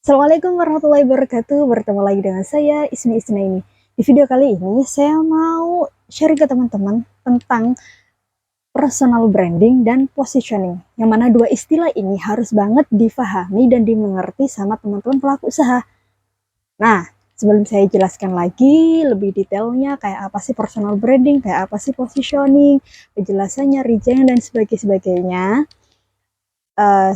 Assalamualaikum warahmatullahi wabarakatuh. Bertemu lagi dengan saya Ismi Isnaini. Di video kali ini saya mau sharing ke teman-teman tentang personal branding dan positioning. Yang mana dua istilah ini harus banget difahami dan dimengerti sama teman-teman pelaku usaha. Nah, sebelum saya jelaskan lagi lebih detailnya kayak apa sih personal branding, kayak apa sih positioning, penjelasannya, rebranding dan sebagainya.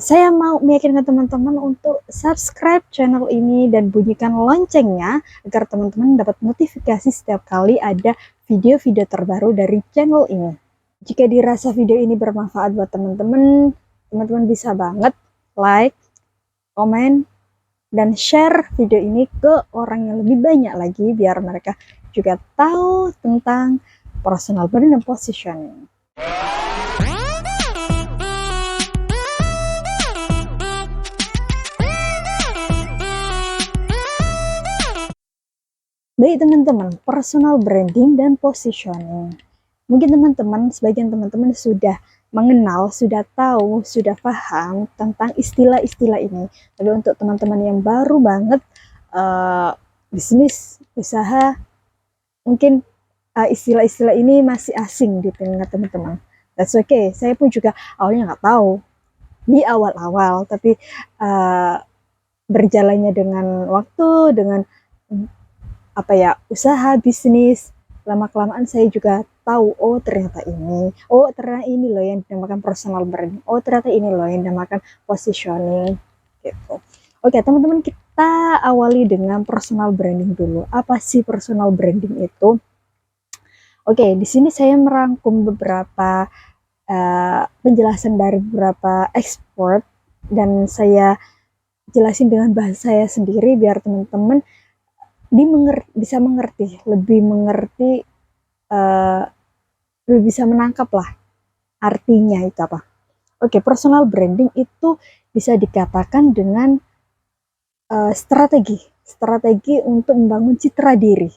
Saya mau meyakinkan teman-teman untuk subscribe channel ini dan bunyikan loncengnya agar teman-teman dapat notifikasi setiap kali ada video-video terbaru dari channel ini. Jika dirasa video ini bermanfaat buat teman-teman, teman-teman bisa banget like, komen, dan share video ini ke orang yang lebih banyak lagi biar mereka juga tahu tentang personal branding dan positioning. Baik teman-teman, personal branding dan positioning. Mungkin teman-teman, sebagian teman-teman sudah mengenal, sudah tahu, sudah paham tentang istilah-istilah ini. Tapi untuk teman-teman yang baru banget bisnis, usaha, mungkin istilah-istilah ini masih asing di telinga teman-teman. That's okay, saya pun juga awalnya nggak tahu di awal-awal, tapi berjalannya dengan waktu, dengan usaha bisnis, lama-kelamaan saya juga tahu, oh ternyata ini loh yang dinamakan personal branding, oh ternyata ini loh yang dinamakan positioning gitu. Oke teman-teman, kita awali dengan personal branding dulu. Apa sih personal branding itu? Oke, di sini saya merangkum beberapa penjelasan dari beberapa expert dan saya jelasin dengan bahasa saya sendiri biar teman-teman bisa mengerti, lebih bisa menangkap lah artinya itu apa. Oke, personal branding itu bisa dikatakan dengan strategi untuk membangun citra diri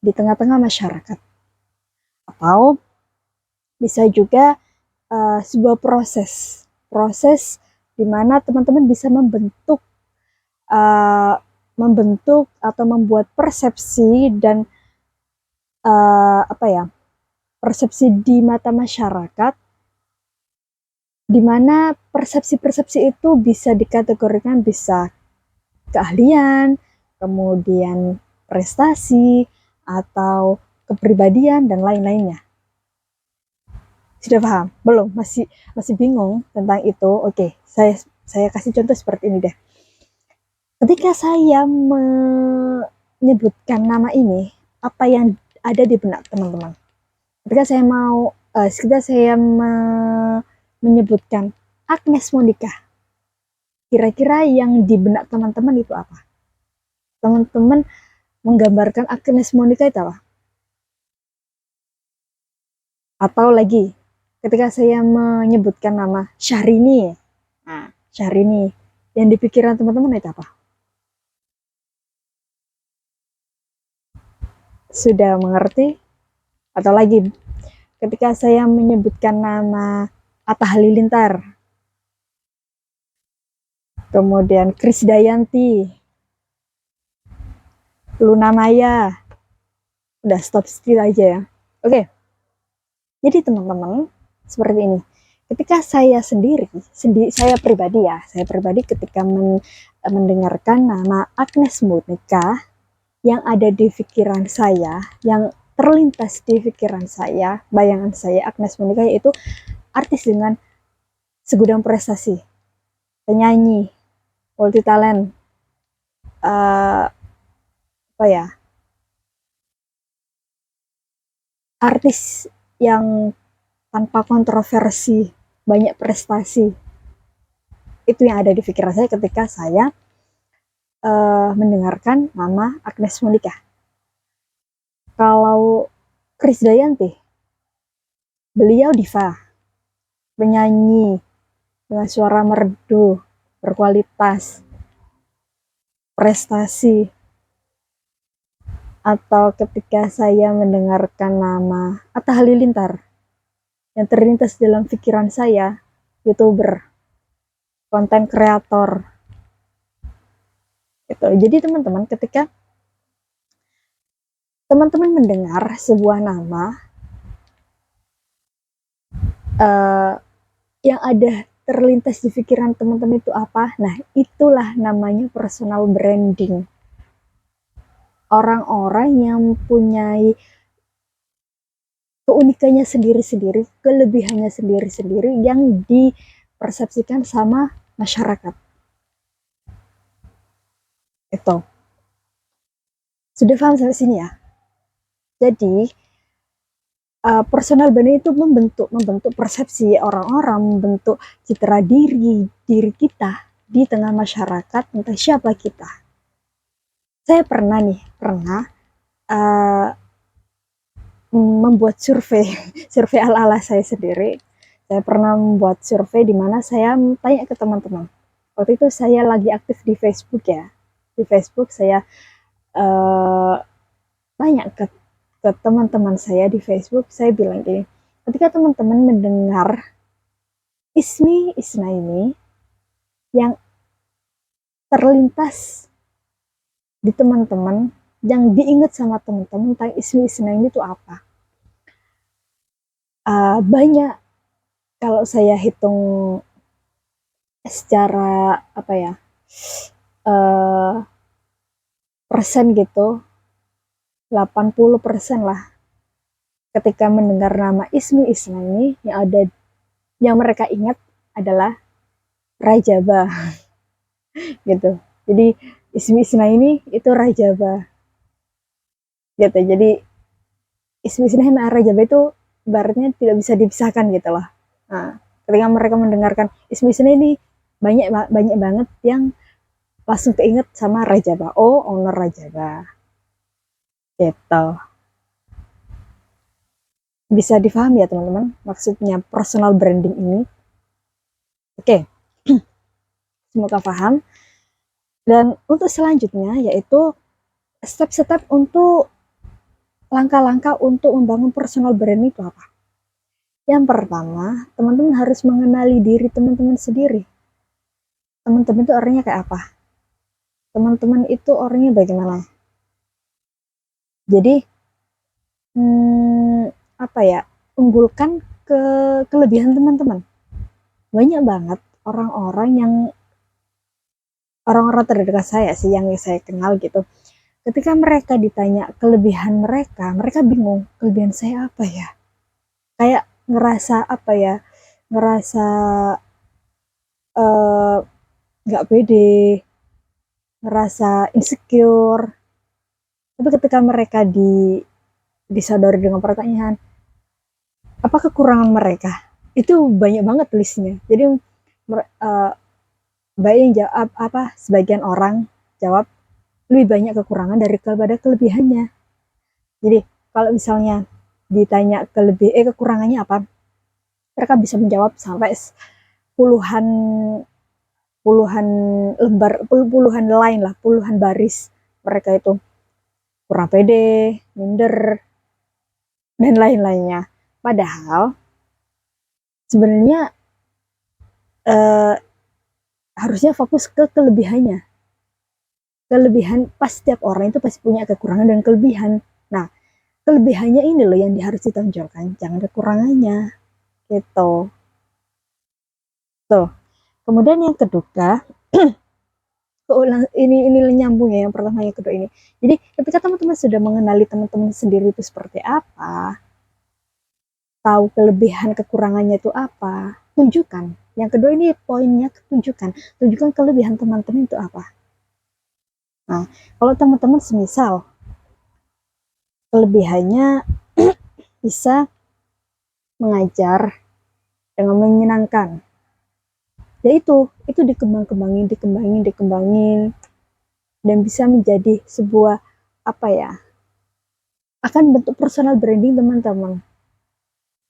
di tengah-tengah masyarakat, atau bisa juga sebuah proses di mana teman-teman bisa membentuk atau membuat persepsi dan persepsi di mata masyarakat, di mana persepsi-persepsi itu bisa dikategorikan bisa keahlian, kemudian prestasi, atau kepribadian dan lain-lainnya. Sudah paham? Belum? Masih bingung tentang itu? Oke, saya kasih contoh seperti ini deh. Ketika saya menyebutkan nama ini, apa yang ada di benak teman-teman? Ketika saya menyebutkan Agnes Monica, kira-kira yang di benak teman-teman itu apa? Teman-teman menggambarkan Agnes Monica itu apa? Atau lagi, ketika saya menyebutkan nama Syahrini, nah, Syahrini, yang di pikiran teman-teman itu apa? Sudah mengerti? Atau lagi, ketika saya menyebutkan nama Atta Halilintar, kemudian Krisdayanti, Luna Maya, udah stop still aja ya. Oke, jadi teman-teman seperti ini. Ketika saya saya pribadi ketika mendengarkan nama Agnes Monica, yang ada di pikiran saya, yang terlintas di pikiran saya, bayangan saya Agnes Monica yaitu artis dengan segudang prestasi, penyanyi, multi talent, artis yang tanpa kontroversi, banyak prestasi. Itu yang ada di pikiran saya ketika saya mendengarkan nama Agnes Monica. Kalau Krisdayanti, beliau diva, penyanyi dengan suara merdu, berkualitas, prestasi. Atau ketika saya mendengarkan nama Atta Halilintar, yang terlintas dalam pikiran saya, YouTuber, konten kreator, gitu. Jadi teman-teman, ketika teman-teman mendengar sebuah nama yang ada terlintas di pikiran teman-teman itu apa? Nah, itulah namanya personal branding. Orang-orang yang mempunyai keunikannya sendiri-sendiri, kelebihannya sendiri-sendiri yang dipersepsikan sama masyarakat. Itu. Sudah paham sampai sini ya? Jadi, personal branding itu membentuk persepsi orang-orang, membentuk citra diri kita di tengah masyarakat tentang siapa kita. Saya pernah membuat survei ala-ala saya sendiri. Saya pernah membuat survei di mana saya tanya ke teman-teman. Waktu itu saya lagi aktif di Facebook ya. Di Facebook saya tanya ke teman-teman saya di Facebook, saya bilang gini, ketika teman-teman mendengar Ismi Isnaini yang terlintas di teman-teman, yang diingat sama teman-teman tentang Ismi Isnaini itu apa? Banyak, kalau saya hitung secara apa ya, persen gitu, 80% lah ketika mendengar nama Ismi Isnaini yang mereka ingat adalah Rajaba gitu. Jadi Ismi Isnaini itu Rajaba gitu. Jadi Ismi Isnaini sama Rajaba itu ibaratnya tidak bisa dipisahkan gitu loh. Nah, ketika mereka mendengarkan Ismi Isnaini, banyak banget yang langsung keinget sama Rajaba. Oh, owner Rajaba gitu. Bisa difahami ya teman-teman maksudnya personal branding ini? Oke. Semoga paham. Dan untuk selanjutnya yaitu step-step untuk langkah-langkah untuk membangun personal branding itu apa? Yang pertama, teman-teman harus mengenali diri teman-teman sendiri. Teman-teman itu orangnya kayak apa? Teman-teman itu orangnya bagaimana? Jadi, apa ya? Unggulkan kelebihan teman-teman. Banyak banget orang-orang terdekat saya sih yang saya kenal gitu. Ketika mereka ditanya kelebihan mereka, mereka bingung, kelebihan saya apa ya? Kayak ngerasa apa ya? Ngerasa nggak pede, ngerasa insecure. Tapi ketika mereka disadari dengan pertanyaan, apa kekurangan mereka? Itu banyak banget listnya. Jadi baik jawab sebagian orang jawab lebih banyak kekurangan daripada kelebihannya. Jadi kalau misalnya ditanya kekurangannya apa, mereka bisa menjawab sampai puluhan lembar, puluhan line lah, puluhan baris. Mereka itu kurang pede, minder, dan lain-lainnya. Padahal sebenarnya harusnya fokus ke kelebihannya. Kelebihan, pas setiap orang itu pasti punya kekurangan dan kelebihan. Nah, kelebihannya ini loh yang harus ditonjolkan, jangan kekurangannya. Gitu. Tuh. Kemudian yang kedua, ini nyambung ya yang pertama yang kedua ini. Jadi ketika teman-teman sudah mengenali teman-teman sendiri itu seperti apa, tahu kelebihan kekurangannya itu apa, tunjukkan. Yang kedua ini poinnya, tunjukkan kelebihan teman-teman itu apa. Nah, kalau teman-teman semisal kelebihannya bisa mengajar dengan menyenangkan, ya itu dikembangin dan bisa menjadi sebuah apa ya, akan bentuk personal branding teman-teman.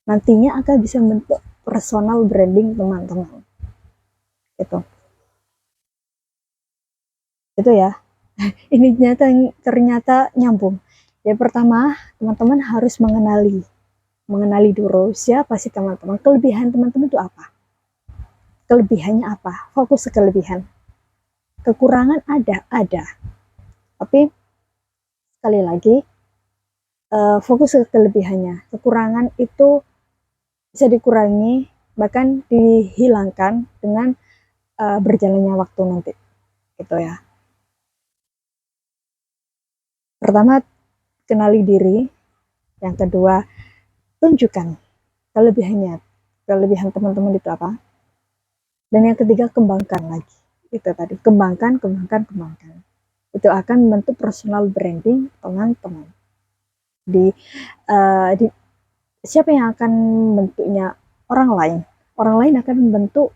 Nantinya akan bisa bentuk personal branding teman-teman. Itu ya. Ini ternyata nyambung. Yang pertama, teman-teman harus mengenali dulu siapa sih teman-teman, kelebihan teman-teman itu apa, kelebihannya apa, fokus ke kelebihan. Kekurangan ada, sekali lagi fokus ke kelebihannya. Kekurangan itu bisa dikurangi, bahkan dihilangkan dengan berjalannya waktu nanti, gitu ya. Pertama, kenali diri. Yang kedua, tunjukkan kelebihannya, kelebihan teman-teman itu apa. Dan yang ketiga, kembangkan lagi. Itu tadi, kembangkan. Itu akan membentuk personal branding teman-teman. Di siapa yang akan membentuknya? Orang lain. Orang lain akan membentuk,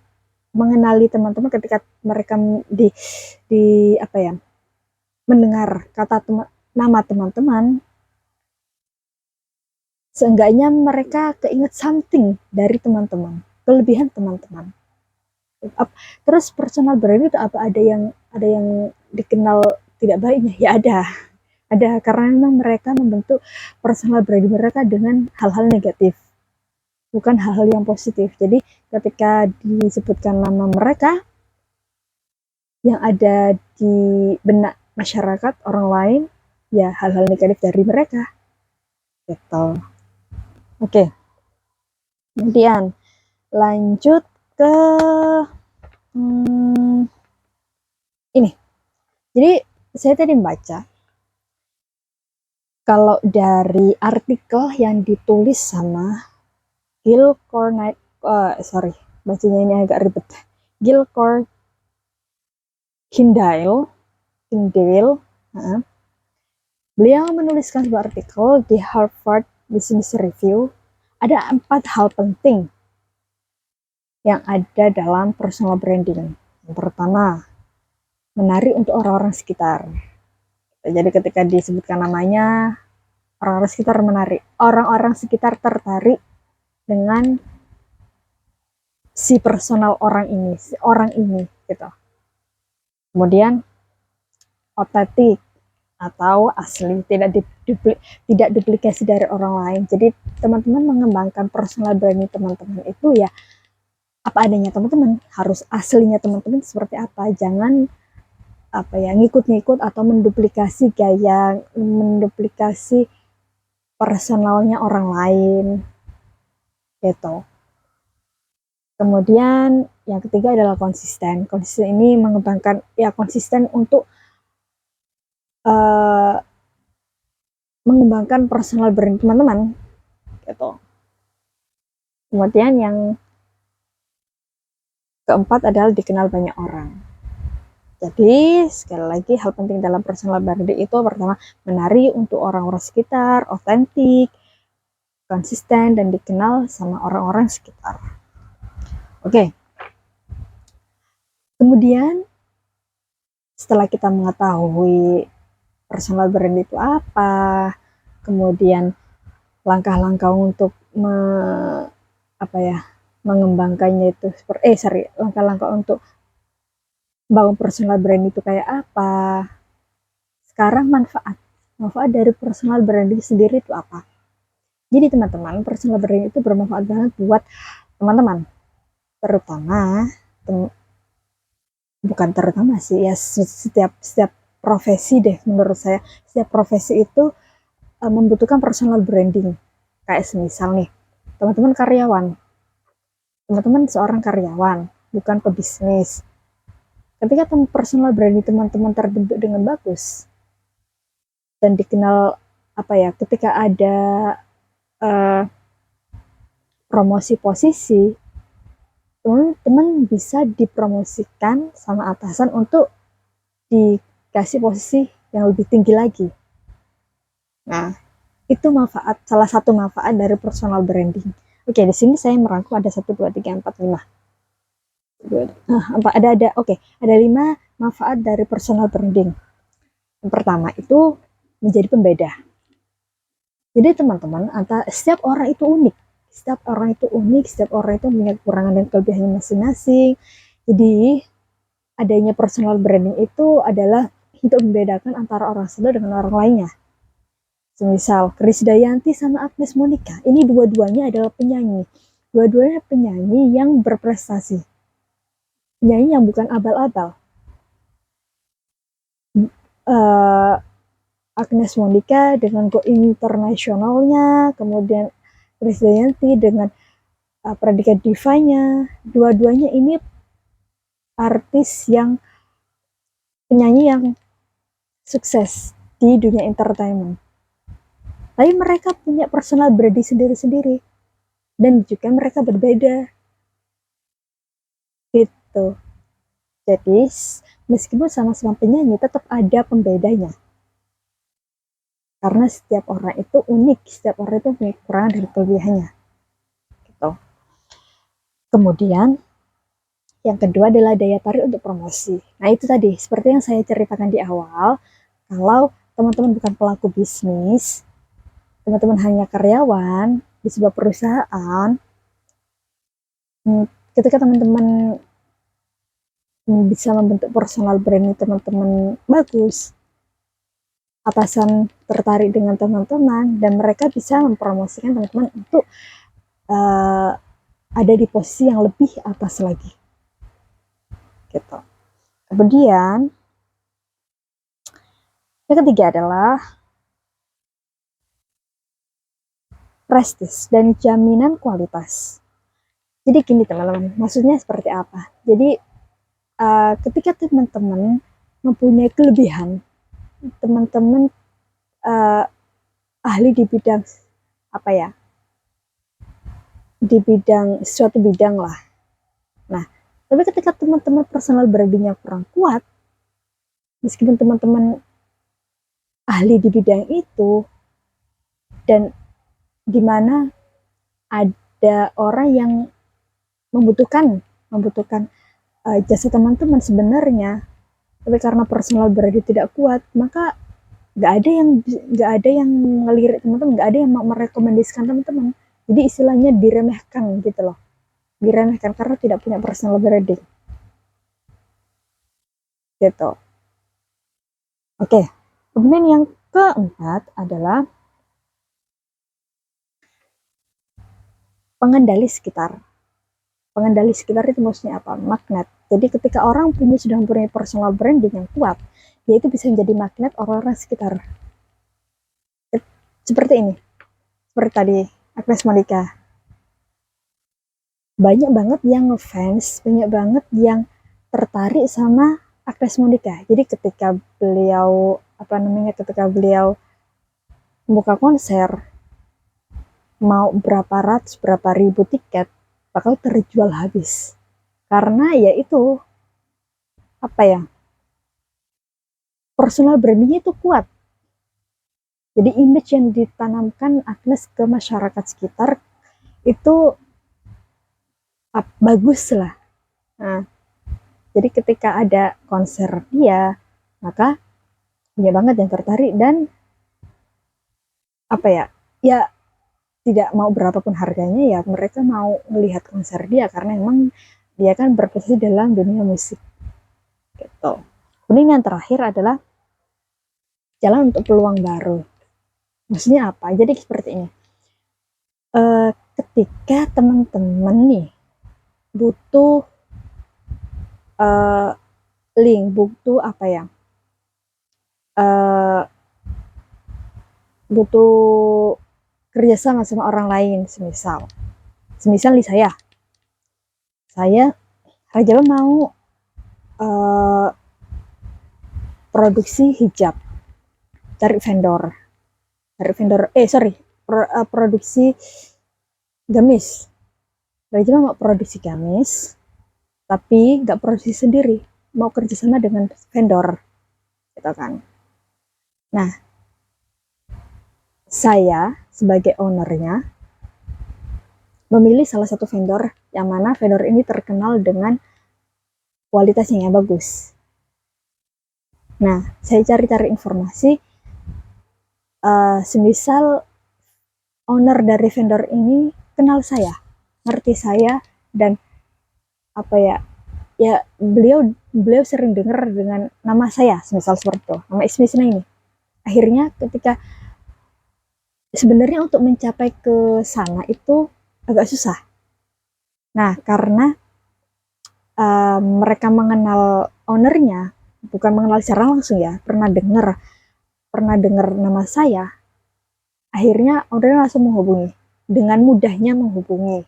mengenali teman-teman ketika mereka di apa ya, mendengar kata nama teman-teman, seenggaknya mereka keinget something dari teman-teman, kelebihan teman-teman. Terus personal branding itu apa? Ada yang dikenal tidak baiknya? Ya ada karena memang mereka membentuk personal branding mereka dengan hal-hal negatif, bukan hal-hal yang positif. Jadi ketika disebutkan nama mereka, yang ada di benak masyarakat orang lain ya hal-hal negatif dari mereka, gitu. Oke, kemudian lanjut ke ini. Jadi saya tadi membaca kalau dari artikel yang ditulis sama Gil Cornell, bacanya ini agak ribet. Gil Kindale, beliau menuliskan sebuah artikel di Harvard Business Review. Ada 4 hal penting yang ada dalam personal branding. Yang pertama, menarik untuk orang-orang sekitar. Jadi ketika disebutkan namanya, orang-orang sekitar menarik. Orang-orang sekitar tertarik dengan si personal orang ini, gitu. Kemudian otentik atau asli, tidak duplikasi dari orang lain. Jadi teman-teman mengembangkan personal branding teman-teman itu ya apa adanya teman-teman, harus aslinya teman-teman seperti apa. Jangan apa ya, ngikut-ngikut atau menduplikasi gaya, menduplikasi personalnya orang lain, gitu. Kemudian yang ketiga adalah konsisten. Konsisten ini mengembangkan ya, konsisten untuk mengembangkan personal brand teman-teman, gitu. Kemudian yang keempat adalah dikenal banyak orang. Jadi sekali lagi hal penting dalam personal branding itu pertama menarik untuk orang-orang sekitar, otentik, konsisten, dan dikenal sama orang-orang sekitar. Oke. Kemudian setelah kita mengetahui personal brand itu apa, kemudian langkah-langkah untuk mengembangkannya itu langkah-langkah untuk bangun personal brand itu kayak apa. Sekarang manfaat dari personal branding sendiri itu apa? Jadi teman-teman, personal branding itu bermanfaat banget buat teman-teman, terutama bukan terutama sih ya, setiap profesi deh menurut saya. Setiap profesi itu membutuhkan personal branding. Kayak semisal nih, teman-teman seorang karyawan, bukan pebisnis. Ketika personal branding teman-teman terbentuk dengan bagus dan dikenal ketika ada promosi posisi, teman-teman bisa dipromosikan sama atasan untuk dikasih posisi yang lebih tinggi lagi. Nah, itu salah satu manfaat dari personal branding. Oke, di sini saya merangkum ada 1, 2, 3, 4, 5. Ada 5 manfaat dari personal branding. Yang pertama itu menjadi pembeda. Jadi teman-teman, setiap orang itu unik. Setiap orang itu punya kekurangan dan kelebihannya masing-masing. Jadi adanya personal branding itu adalah untuk membedakan antara orang satu dengan orang lainnya. Semisal Krisdayanti sama Agnes Monica, ini dua-duanya adalah penyanyi. Dua-duanya penyanyi yang berprestasi. Penyanyi yang bukan abal-abal. Agnes Monica dengan go internasionalnya, kemudian Krisdayanti dengan predikat divanya. Dua-duanya ini artis yang penyanyi yang sukses di dunia entertainment. Tapi mereka punya personal branding sendiri-sendiri dan juga mereka berbeda gitu. Jadi meskipun sama-sama penyanyi tetap ada pembedanya. Karena setiap orang itu unik, setiap orang itu punya kekurangan dan kelebihannya. Gitu. Kemudian yang kedua adalah daya tarik untuk promosi. Nah itu tadi, seperti yang saya ceritakan di awal, kalau teman-teman bukan pelaku bisnis, teman-teman hanya karyawan di sebuah perusahaan, ketika teman-teman bisa membentuk personal brand teman-teman bagus, atasan tertarik dengan teman-teman, dan mereka bisa mempromosikan teman-teman untuk ada di posisi yang lebih atas lagi. Gitu. Kemudian yang ketiga adalah prestis dan jaminan kualitas. Jadi gini teman-teman, maksudnya seperti apa? Jadi ketika teman-teman mempunyai kelebihan, teman-teman ahli di bidang apa ya? Di bidang suatu bidang lah. Nah, tapi ketika teman-teman personal brandingnya kurang kuat, meskipun teman-teman ahli di bidang itu, dan di mana ada orang yang membutuhkan jasa teman-teman sebenarnya, tapi karena personal branding tidak kuat, maka nggak ada yang ngelirik teman-teman, nggak ada yang merekomendasikan teman-teman. Jadi istilahnya diremehkan gitu loh, diremehkan karena tidak punya personal branding gitu. Oke, kemudian yang keempat adalah pengendali sekitar. Pengendali sekitar itu maksudnya apa? Magnet. Jadi ketika orang sudah mempunyai personal branding yang kuat, dia itu bisa menjadi magnet orang-orang sekitar. Seperti ini, seperti tadi Agnes Monica. Banyak banget yang ngefans, banyak banget yang tertarik sama Agnes Monica. Jadi ketika beliau ketika beliau membuka konser, mau berapa ratus, berapa ribu tiket bakal terjual habis. Karena ya itu personal brandingnya itu kuat. Jadi image yang ditanamkan Agnes ke masyarakat sekitar itu bagus lah. Nah, jadi ketika ada konser dia, maka banyak banget yang tertarik dan ya tidak mau berapapun harganya, ya mereka mau melihat konser dia karena memang dia kan berposisi dalam dunia musik gitu. Kemudian yang terakhir adalah jalan untuk peluang baru. Maksudnya apa? Jadi seperti ini. Ketika teman-teman nih butuh link, butuh butuh kerjasama sama orang lain, semisal nih saya Raja mau produksi hijab, cari vendor produksi gamis. Raja mau produksi gamis tapi nggak produksi sendiri, mau kerjasama dengan vendor gitu kan. Nah, saya sebagai ownernya memilih salah satu vendor yang mana vendor ini terkenal dengan kualitasnya yang bagus. Nah, saya cari-cari informasi, semisal owner dari vendor ini kenal saya, ngerti saya, dan beliau sering dengar dengan nama saya, semisal seperti itu, nama Ismisna ini. Akhirnya ketika sebenarnya untuk mencapai ke sana itu agak susah. Nah, karena mereka mengenal ownernya, bukan mengenal secara langsung ya, pernah dengar pernah dengar nama saya, akhirnya order langsung menghubungi, dengan mudahnya menghubungi.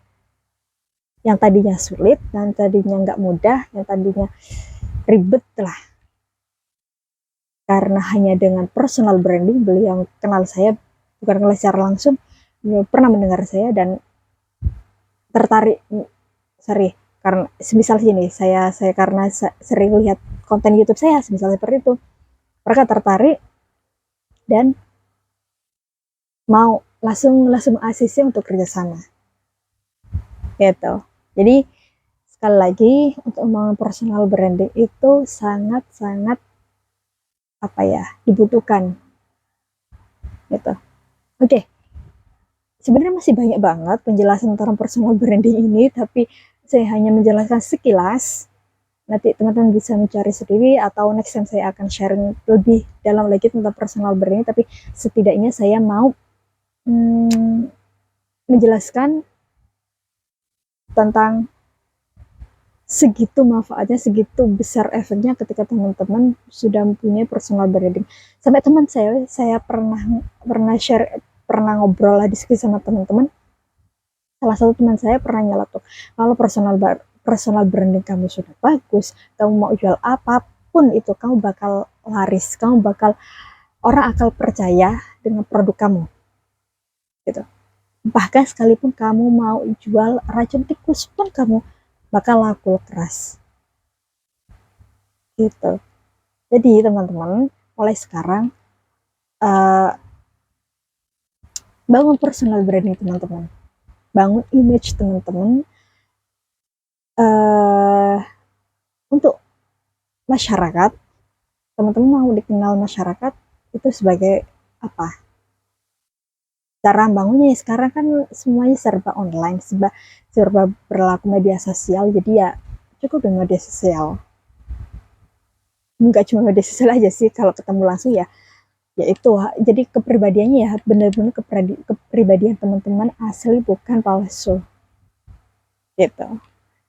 Yang tadinya sulit, yang tadinya nggak mudah, yang tadinya ribet lah. Karena hanya dengan personal branding, beliau kenal saya, bukan kenal secara langsung, beliau pernah mendengar saya dan tertarik, karena semisal sini, saya karena sering lihat konten YouTube saya, semisal seperti itu, mereka tertarik dan mau langsung ACC untuk kerjasama gitu. Jadi sekali lagi, untuk membangun personal branding itu sangat dibutuhkan gitu. Oke, sebenarnya masih banyak banget penjelasan tentang personal branding ini, tapi saya hanya menjelaskan sekilas. Nanti teman-teman bisa mencari sendiri, atau next time saya akan sharing lebih dalam lagi tentang personal branding. Tapi setidaknya saya mau menjelaskan tentang segitu manfaatnya, segitu besar efeknya ketika teman-teman sudah mempunyai personal branding. Sampai teman saya pernah share, pernah ngobrol lah, diskusi sama teman-teman. Salah satu teman saya pernah nyeletuk, kalau personal branding kamu sudah bagus, kamu mau jual apapun itu, kamu bakal laris, kamu bakal, orang akan percaya dengan produk kamu gitu. Bahkan sekalipun kamu mau jual racun tikus pun kamu bakal laku keras gitu. Jadi teman-teman, mulai sekarang bangun personal branding teman-teman, bangun image teman-teman untuk masyarakat. Teman-teman mau dikenal masyarakat itu sebagai apa? Cara bangunnya ya sekarang kan semuanya serba online, serba berlaku media sosial, jadi ya cukup dengan media sosial. Enggak cuma media sosial aja sih, kalau ketemu langsung ya itu, jadi kepribadiannya ya benar-benar kepribadian teman-teman asli, bukan palsu gitu.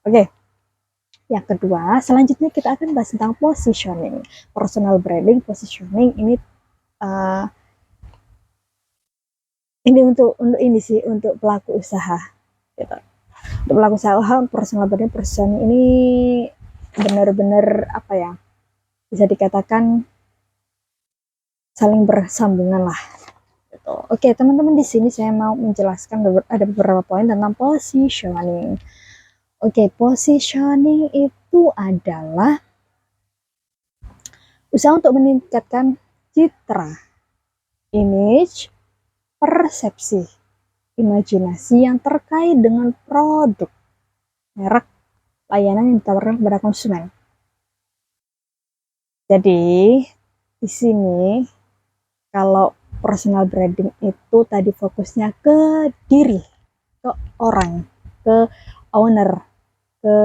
Oke. Yang kedua, selanjutnya kita akan bahas tentang positioning. Personal branding, positioning ini untuk ini sih, untuk pelaku usaha gitu. Untuk pelaku usaha, personal branding, positioning ini benar-benar bisa dikatakan saling bersambungan lah gitu. Oke, teman-teman, di sini saya mau menjelaskan ada beberapa poin tentang positioning. Oke, positioning itu adalah usaha untuk meningkatkan citra, image, persepsi, imajinasi yang terkait dengan produk, merek, layanan yang ditawarkan kepada konsumen. Jadi di sini kalau personal branding itu tadi fokusnya ke diri, ke orang, ke owner, ke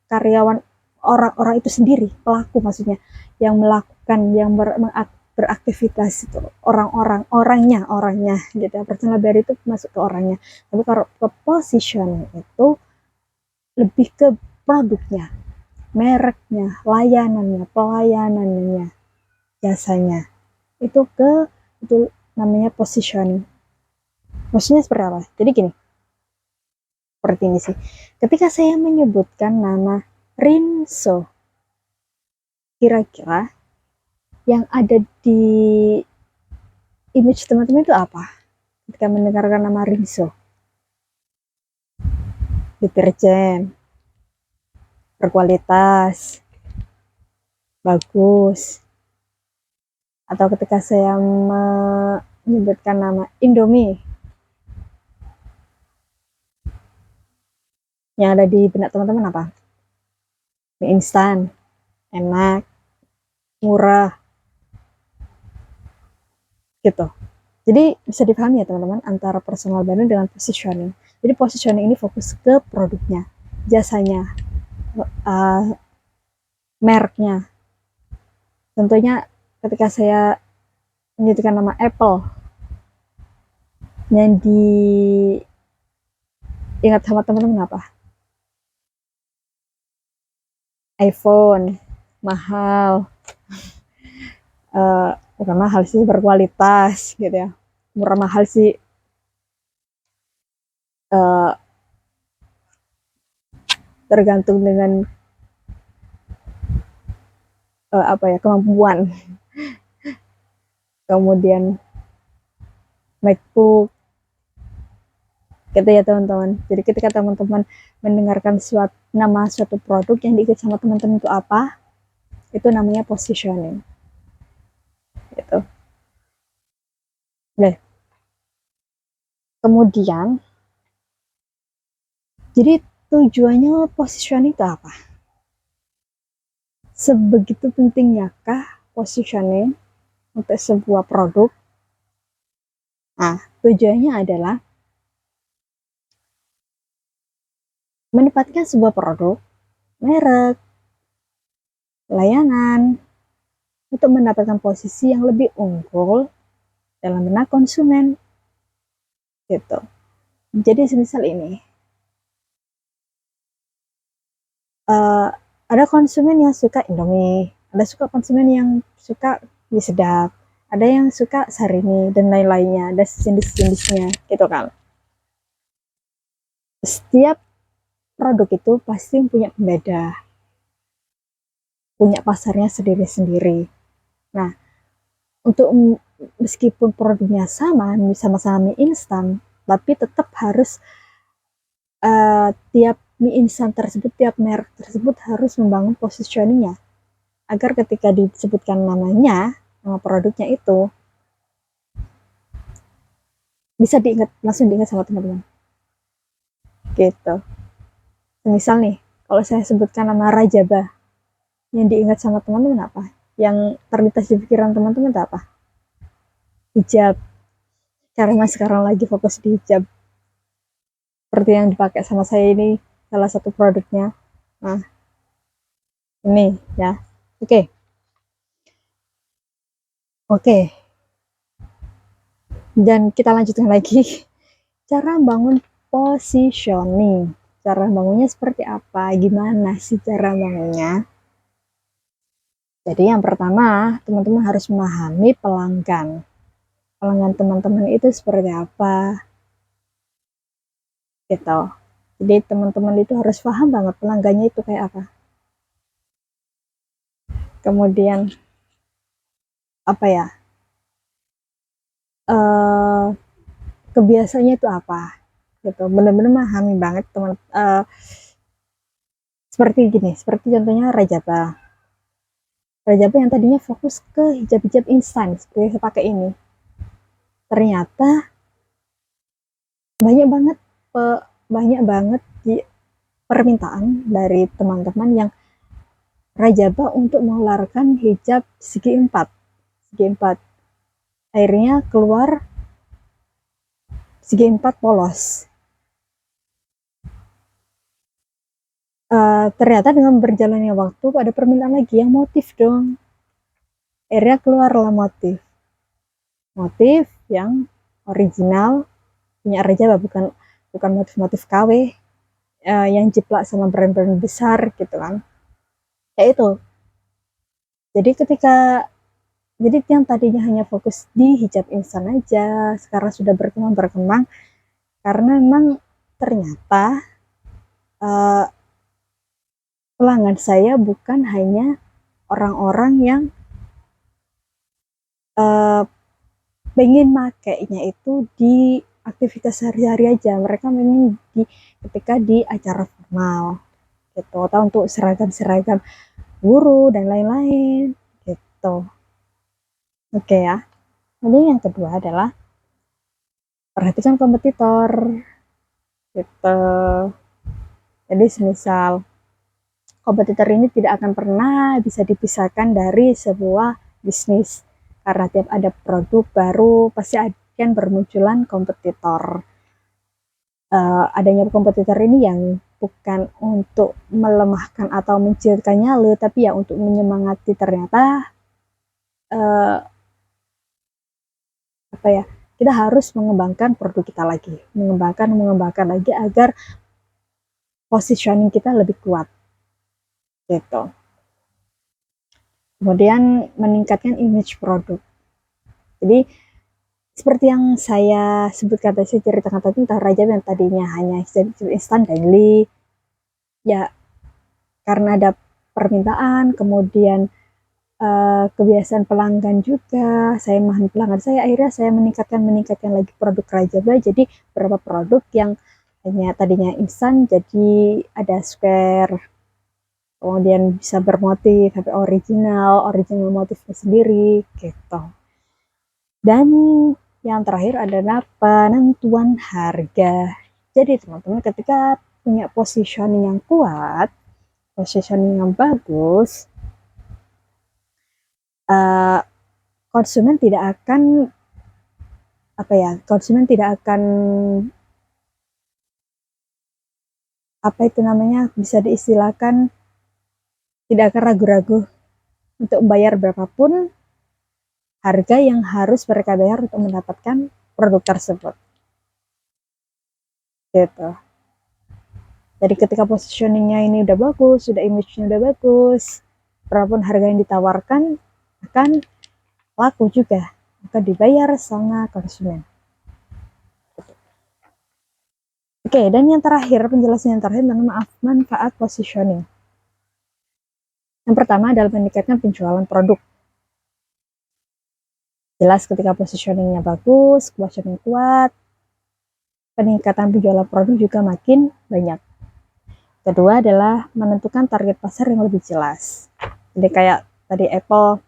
karyawan, orang-orang itu sendiri, pelaku maksudnya, yang melakukan, yang beraktivitas itu, orangnya gitu. Personal branding itu masuk ke orangnya. Tapi kalau ke positioning itu lebih ke produknya, mereknya, layanannya, pelayanannya, jasanya. Itu namanya positioning. Maksudnya seperti apa? Jadi gini, seperti ini sih. Ketika saya menyebutkan nama Rinso, kira-kira yang ada di image teman-teman itu apa ketika mendengarkan nama Rinso? Deterjen, berkualitas, bagus. Atau ketika saya menyebutkan nama Indomie, yang ada di benak teman-teman apa? Mie instan, enak, murah gitu. Jadi bisa dipahami ya teman-teman, antara personal branding dengan positioning. Jadi positioning ini fokus ke produknya, jasanya, mereknya. Tentunya ketika saya menyebutkan nama Apple, yang diingat sama teman-teman apa? iPhone, mahal, bukan mahal sih, berkualitas gitu ya. Murah mahal sih uh, tergantung dengan apa ya, kemampuan. Kemudian MacBook gitu ya teman-teman. Jadi ketika teman-teman mendengarkan nama suatu produk yang diikut sama teman-teman itu apa, itu namanya positioning gitu. Nah, kemudian jadi tujuannya positioning itu apa? Sebegitu pentingnyakah positioning untuk sebuah produk? Nah, tujuannya adalah menempatkan sebuah produk, merek, layanan untuk mendapatkan posisi yang lebih unggul dalam benak konsumen gitu. Jadi semisal ini, uh, ada konsumen yang suka Indomie, ada suka konsumen yang suka mie sedap, ada yang suka Sarini dan lain-lainnya, ada jenis-jenisnya gitu kan. Setiap produk itu pasti punya pembeda, punya pasarnya sendiri-sendiri. Nah, untuk meskipun produknya sama-sama mie instan, tapi tetap harus tiap mie instan tersebut, tiap merek tersebut harus membangun positioningnya agar ketika disebutkan namanya, nama produknya itu bisa diingat, langsung diingat sama teman-teman gitu. Misal nih, kalau saya sebutkan nama Rajaba, yang diingat sama teman-teman apa? Yang terlintas di pikiran teman-teman itu apa? Hijab. Karena sekarang lagi fokus di hijab. Seperti yang dipakai sama saya ini, salah satu produknya. Nah, ini ya. Oke. Oke. Dan kita lanjutkan lagi. Cara bangun positioning. Cara bangunnya seperti apa? Gimana sih cara bangunnya? Jadi yang pertama, teman-teman harus memahami pelanggan. Pelanggan teman-teman itu seperti apa? Gitu. Jadi teman-teman itu harus paham banget pelanggannya itu kayak apa. Kemudian apa ya? Kebiasaannya itu apa? Gitu. Benar-benar memahami banget teman. Seperti gini, seperti contohnya Rajaba. Rajaba yang tadinya fokus ke hijab-hijab instan seperti yang saya pakai ini. Ternyata banyak banget banyak banget di permintaan dari teman-teman yang Rajaba untuk mengeluarkan hijab segi 4. Segi 4. Akhirnya keluar segi 4 polos. Ternyata dengan berjalannya waktu ada permintaan lagi yang motif dong. Akhirnya keluarlah motif. Motif yang original punya Rajaba, bukan motif-motif KW yang jiplak sama brand-brand besar gitu kan. Ya itu. Jadi yang tadinya hanya fokus di hijab instan aja, sekarang sudah berkembang karena memang ternyata uh, pelanggan saya bukan hanya orang-orang yang uh, pengen makainya itu di aktivitas sehari-hari aja. Mereka memang ketika di acara formal gitu, atau untuk seragam-seragam guru dan lain-lain gitu. Oke ya. Jadi yang kedua adalah perhatikan kompetitor gitu. Jadi semisal kompetitor ini tidak akan pernah bisa dipisahkan dari sebuah bisnis, karena tiap ada produk baru pasti akan bermunculan kompetitor. Adanya kompetitor ini yang bukan untuk melemahkan atau menciutkan nyali, tapi ya untuk menyemangati. Ternyata apa ya, kita harus mengembangkan produk kita lagi, mengembangkan lagi agar positioning kita lebih kuat gitu. Kemudian meningkatkan image produk. Jadi seperti yang saya sebutkan tadi, saya ceritakan tadi tentang Rajab yang tadinya hanya instan daily, ya karena ada permintaan, kemudian kebiasaan pelanggan juga, saya memahami pelanggan saya, akhirnya saya meningkatkan lagi produk Rajab. Jadi beberapa produk yang hanya tadinya instan jadi ada square, kemudian bisa bermotif, sampai original motifnya sendiri gitu. Dan yang terakhir adalah penentuan harga. Jadi teman-teman, ketika punya positioning yang kuat, positioning yang bagus, konsumen tidak akan bisa diistilahkan tidak akan ragu-ragu untuk membayar berapapun harga yang harus mereka bayar untuk mendapatkan produk tersebut gitu. Jadi ketika positioningnya ini udah bagus, sudah image-nya udah bagus, berapapun harga yang ditawarkan akan laku juga, akan dibayar sama konsumen. Oke, dan yang terakhir, penjelasan yang terakhir tentang manfaat positioning. Yang pertama adalah meningkatkan penjualan produk. Jelas ketika positioningnya bagus, positioning kuat, peningkatan penjualan produk juga makin banyak. Kedua adalah menentukan target pasar yang lebih jelas. Jadi kayak tadi Apple,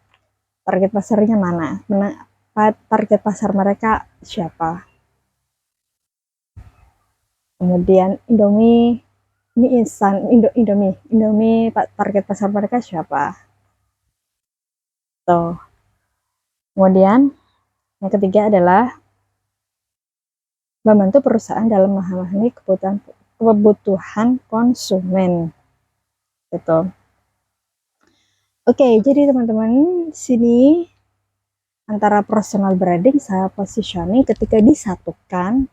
target pasarnya mana? Target pasar mereka siapa? Kemudian Indomie, mie instan, Indomie target pasar mereka siapa? Tuh. Kemudian yang ketiga adalah membantu perusahaan dalam memahami kebutuhan konsumen. Gitu. Oke, jadi teman-teman, sini antara personal branding sama positioning ketika disatukan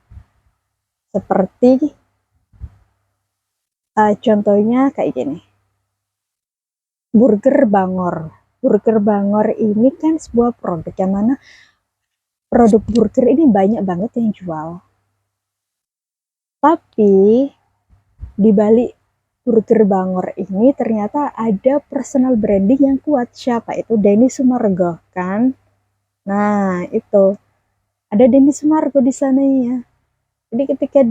seperti contohnya kayak gini. Burger Bangor. Burger Bangor ini kan sebuah produk yang mana produk burger ini banyak banget yang jual. Tapi di balik Burger Bangor ini ternyata ada personal branding yang kuat. Siapa itu? Denny Sumargo kan? Nah, itu. Ada Denny Sumargo di sana ya. Jadi ketika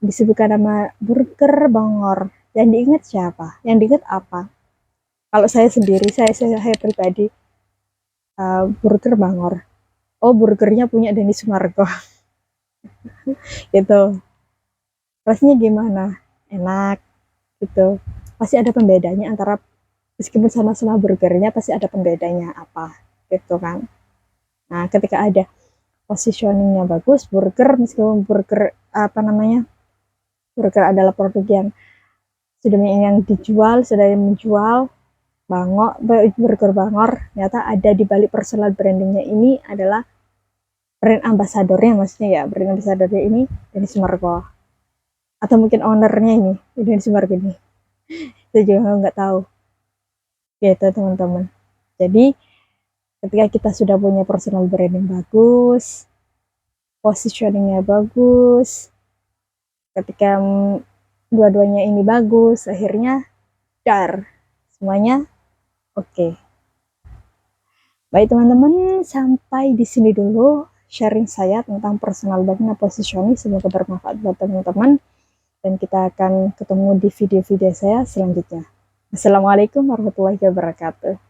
disebutkan nama Burger Bangor, yang diingat siapa? Yang diingat apa? Kalau saya sendiri, saya pribadi, Burger Bangor. Oh, burgernya punya Denny Sumargo. Gitu. Rasanya gimana? Enak. Gitu. Pasti ada pembedanya antara, meskipun sama-sama burgernya, pasti ada pembedanya apa. Gitu kan. Nah, ketika ada positioningnya bagus, meskipun burger burger adalah produk yang sudah menjual Burger Bangor, ternyata ada di balik personal brandingnya ini adalah brand ambasadornya, maksudnya ya brand ambasadornya ini Denny Sumargo, atau mungkin ownernya ini Denny Sumargo ini, saya juga nggak tahu gitu teman-teman. Jadi ketika kita sudah punya personal branding bagus, positioningnya bagus, ketika dua-duanya ini bagus, akhirnya semuanya oke. Baik teman-teman, sampai di sini dulu sharing saya tentang personal branding dan positioning. Semoga bermanfaat buat teman-teman, dan kita akan ketemu di video-video saya selanjutnya. Assalamualaikum warahmatullahi wabarakatuh.